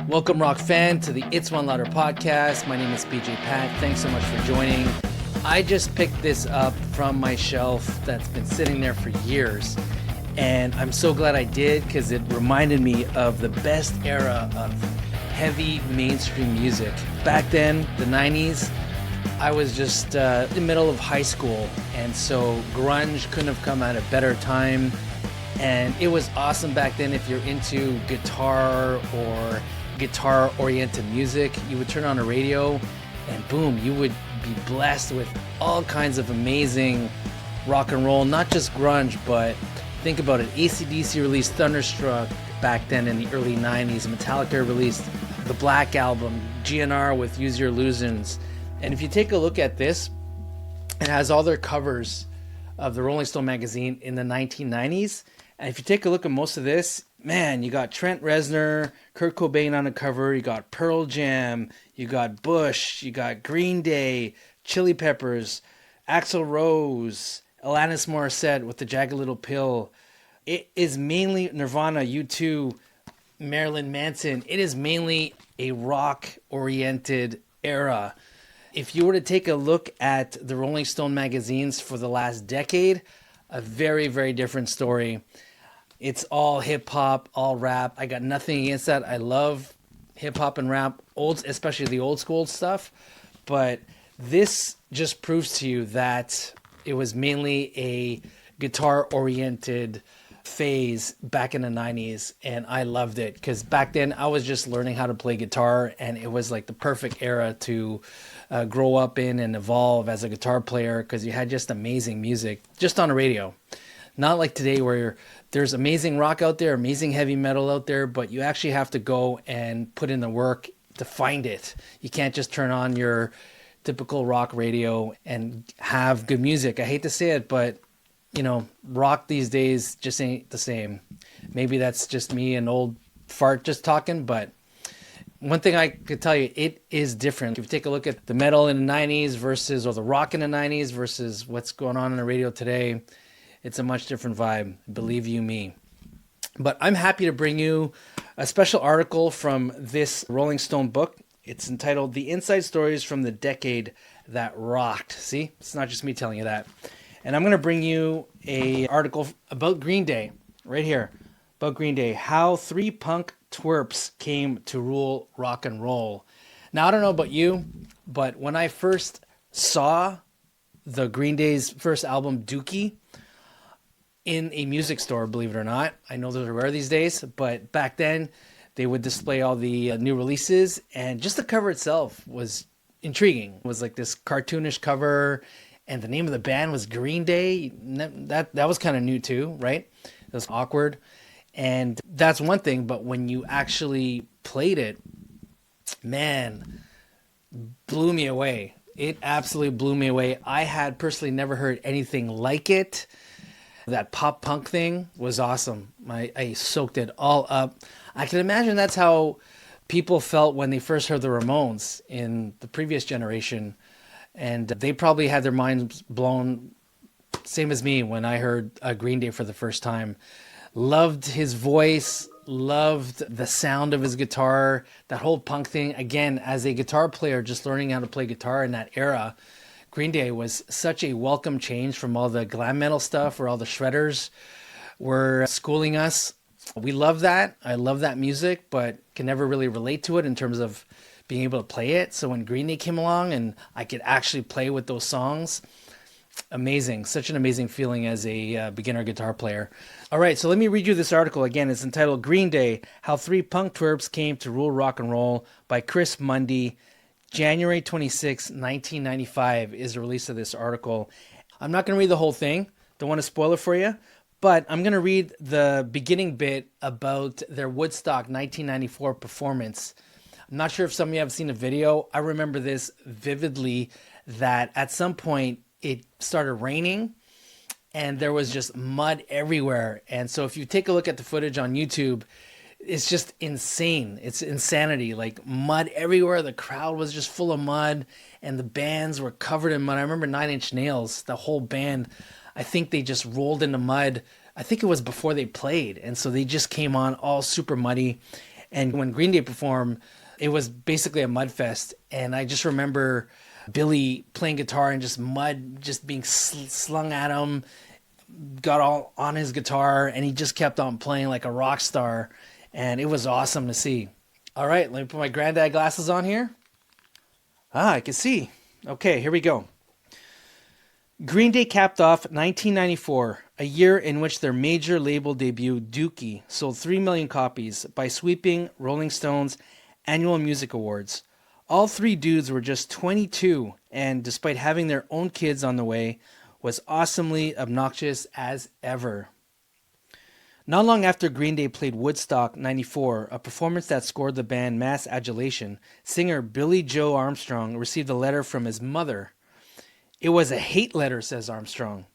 Welcome, rock fan, to the It's One Louder podcast. My name is BJ Pat. Thanks so much for joining. I just picked this up from my shelf that's been sitting there for years, and I'm so glad I did because it reminded me of the best era of heavy mainstream music. Back then, the 90s, I was just in the middle of high school, and so grunge couldn't have come at a better time. And it was awesome back then if you're into guitar or guitar-oriented music. You would turn on a radio and boom, you would be blessed with all kinds of amazing rock and roll, not just grunge, but think about it. AC/DC released Thunderstruck back then in the early 90s. Metallica released the Black Album, GNR with Use Your Illusions. And if you take a look at this, it has all their covers of the Rolling Stone magazine in the 1990s. And if you take a look at most of this, man, you got Trent Reznor, Kurt Cobain on the cover, you got Pearl Jam, you got Bush, you got Green Day, Chili Peppers, Axl Rose, Alanis Morissette with the Jagged Little Pill. It is mainly Nirvana, U2, Marilyn Manson. It is mainly a rock-oriented era. If you were to take a look at the Rolling Stone magazines for the last decade, a very, very different story. It's all hip-hop, all rap. I got nothing against that. I love hip-hop and rap, especially the old school stuff. But this just proves to you that it was mainly a guitar-oriented phase back in the 90s, and I loved it because back then I was just learning how to play guitar, and it was like the perfect era to grow up in and evolve as a guitar player because you had just amazing music just on the radio. Not like today where there's amazing rock out there, amazing heavy metal out there, but you actually have to go and put in the work to find it. You can't just turn on your typical rock radio and have good music. I hate to say it, but you know, rock these days just ain't the same. Maybe that's just me, an old fart just talking, but one thing I could tell you, it is different. If you take a look at the metal in the 90s versus, or the rock in the 90s versus what's going on the radio today, it's a much different vibe, believe you me. But I'm happy to bring you a special article from this Rolling Stone book. It's entitled The Inside Stories from the Decade That Rocked. See, it's not just me telling you that. And I'm going to bring you an article about Green Day, right here, about Green Day, how three punk twerps came to rule rock and roll. Now, I don't know about you, but when I first saw the Green Day's first album, Dookie, in a music store, believe it or not, I know those are rare these days, but back then they would display all the new releases, and just the cover itself was intriguing. It was like this cartoonish cover, and the name of the band was Green Day. That was kind of new too, right? It was awkward. And that's one thing, but when you actually played it, man, blew me away. It absolutely blew me away. I had personally never heard anything like it. That pop punk thing was awesome. I soaked it all up. I can imagine that's how people felt when they first heard the Ramones in the previous generation. And they probably had their minds blown, same as me, when I heard Green Day for the first time. Loved his voice, loved the sound of his guitar, that whole punk thing. Again, as a guitar player, just learning how to play guitar in that era, Green Day was such a welcome change from all the glam metal stuff where all the shredders were schooling us. We love that. I love that music, but can never really relate to it in terms of being able to play it. So when Green Day came along and I could actually play with those songs, amazing. Such an amazing feeling as a beginner guitar player. All right, so let me read you this article again. It's entitled Green Day, How Three Punk Twerps Came to Rule Rock and Roll by Chris Mundy. January 26, 1995 is the release of this article. I'm not going to read the whole thing. Don't want to spoil it for you. But I'm going to read the beginning bit about their Woodstock 1994 performance. I'm not sure if some of you have seen a video. I remember this vividly, that at some point it started raining and there was just mud everywhere. And so if you take a look at the footage on YouTube, it's just insane. It's insanity. Like mud everywhere. The crowd was just full of mud and the bands were covered in mud. I remember Nine Inch Nails, the whole band, I think they just rolled into mud. I think it was before they played. And so they just came on all super muddy. And when Green Day performed, it was basically a Mudfest. And I just remember Billy playing guitar and just mud just being slung at him, got all on his guitar, and he just kept on playing like a rock star. And it was awesome to see. All right, let me put my granddad glasses on here. I can see. Okay, here we go. Green Day capped off 1994, a year in which their major label debut, Dookie, sold 3 million copies by sweeping Rolling Stone's annual music awards. All three dudes were just 22, and despite having their own kids on the way, was awesomely obnoxious as ever. Not long after Green Day played Woodstock 94, a performance that scored the band mass adulation, singer Billy Joe Armstrong received a letter from his mother. It was a hate letter, says Armstrong.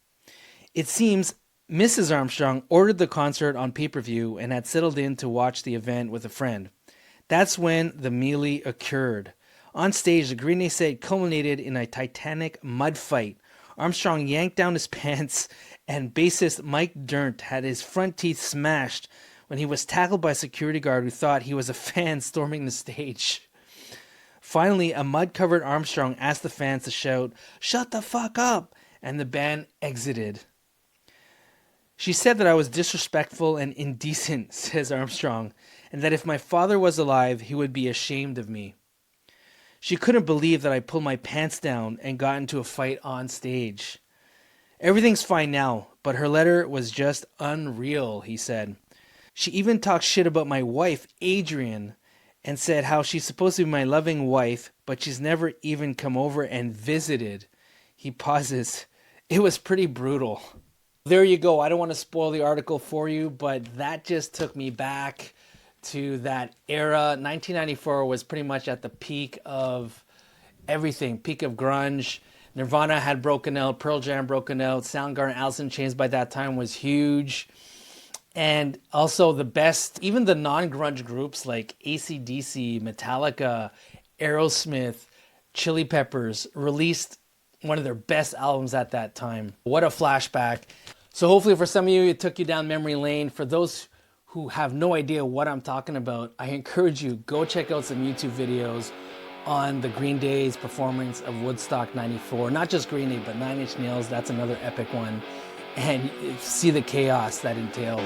It seems Mrs. Armstrong ordered the concert on pay-per-view and had settled in to watch the event with a friend. That's when the melee occurred. On stage, the Green Day set culminated in a titanic mud fight. Armstrong yanked down his pants, and bassist Mike Dirnt had his front teeth smashed when he was tackled by a security guard who thought he was a fan storming the stage. Finally, a mud-covered Armstrong asked the fans to shout, "Shut the fuck up!" and the band exited. She said that I was disrespectful and indecent, says Armstrong, and that if my father was alive, he would be ashamed of me. She couldn't believe that I pulled my pants down and got into a fight on stage. Everything's fine now, but her letter was just unreal, he said. She even talked shit about my wife, Adrian, and said how she's supposed to be my loving wife, but she's never even come over and visited. He pauses. It was pretty brutal. There you go. I don't want to spoil the article for you, but that just took me back to that era. 1994 was pretty much at the peak of everything, peak of grunge. Nirvana had broken out, Pearl Jam broken out, Soundgarden, Alice in Chains by that time was huge. And also the best, even the non-grunge groups like AC/DC, Metallica, Aerosmith, Chili Peppers released one of their best albums at that time. What a flashback. So hopefully for some of you, it took you down memory lane. For those who have no idea what I'm talking about, I encourage you, go check out some YouTube videos on the Green Day's performance of Woodstock 94. Not just Green Day, but 9 Inch Nails, that's another epic one. And see the chaos that entailed.